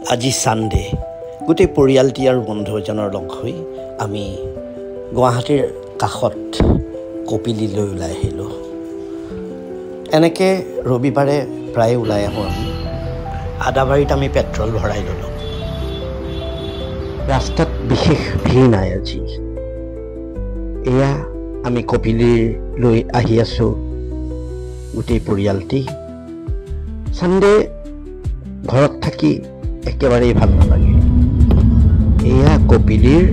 আজি সানডে গোটেই পৰিয়ালটি আৰু বন্ধু এজনৰ লগ হৈ আমি গুৱাহাটীৰ কাষত কপিলীলৈ ওলাই আহিলোঁ। এনেকৈ ৰবিবাৰে প্ৰায় ওলাই আহোঁ আমি। আদাবাৰীত আমি পেট্ৰল ভৰাই ল'লোঁ। ৰাস্তাত বিশেষ ভিৰ নাই আজি। এয়া আমি কপিলীলৈ আহি আছোঁ গোটেই পৰিয়ালটি। সানডে ঘৰত থাকি একেবাৰেই ভাল নালাগে। এয়া কপিলীৰ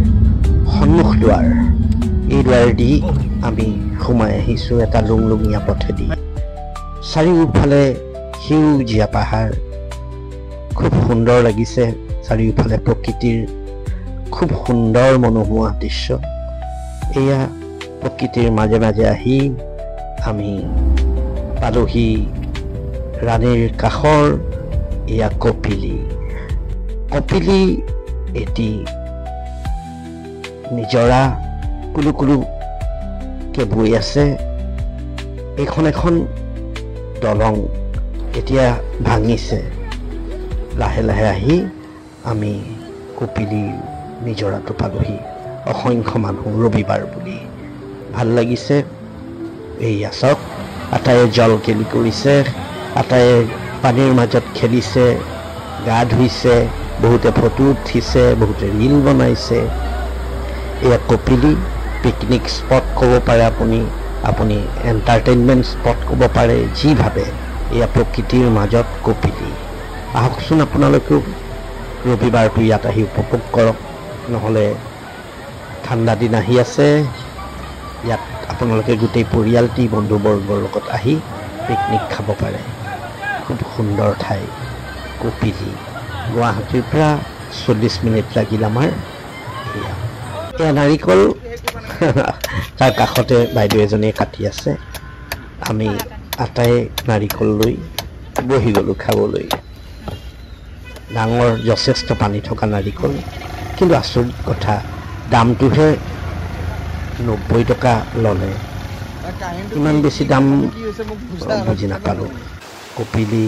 সন্মুখ দুৱাৰ। এই দুৱাৰেদি আমি সোমাই আহিছোঁ এটা লুংলুঙীয়া পথেদি। চাৰিওফালে সেউজীয়া পাহাৰ, খুব সুন্দৰ লাগিছে। চাৰিওফালে প্ৰকৃতিৰ খুব সুন্দৰ মনোমোহা দৃশ্য। এয়া প্ৰকৃতিৰ মাজে মাজে আহি আমি পালোহি ৰাণীৰ কাষৰ এয়া কপিলী। কপিলী এটি নিজৰা কুলু কুলুকৈ বৈ আছে। এইখন এখন দলং এতিয়া ভাঙিছে। লাহে লাহে আহি আমি কপিলীৰ নিজৰাটো পালোহি। অসংখ্য মানুহ, ৰবিবাৰ বুলি ভাল লাগিছে। এইয়া চাওক, আটায়ে জল কেলি কৰিছে, আটায়ে পানীৰ মাজত খেলিছে, গা ধুইছে, বহুতে ফটো উঠিছে, বহুতে ৰীল বনাইছে। এয়া কপিলী পিকনিক স্পট ক'ব পাৰে আপুনি এণ্টাৰটেইনমেণ্ট স্পট ক'ব পাৰে, যি ভাবে। এয়া প্ৰকৃতিৰ মাজত কপিলী। আহকচোন আপোনালোকেও ৰবিবাৰটো ইয়াত আহি উপভোগ কৰক। নহ'লে ঠাণ্ডা দিন আহি আছে, ইয়াত আপোনালোকে গোটেই পৰিয়ালটি বন্ধুবৰ্গৰ লগত আহি পিকনিক খাব পাৰে। খুব সুন্দৰ ঠাই কপিলী। গুৱাহাটীৰ পৰা 40 মিনিট লাগিল আমাৰ। এয়া নাৰিকল তাৰ কাষতে বাইদেউ এজনীয়ে কাটি আছে। আমি আটায়ে নাৰিকল লৈ বহি গ'লোঁ খাবলৈ। ডাঙৰ যথেষ্ট পানী থকা নাৰিকল, কিন্তু আচৰিত কথা দামটোহে 90 টকা ল'লে। ইমান বেছি দাম বুজি নাপালোঁ। কপিলী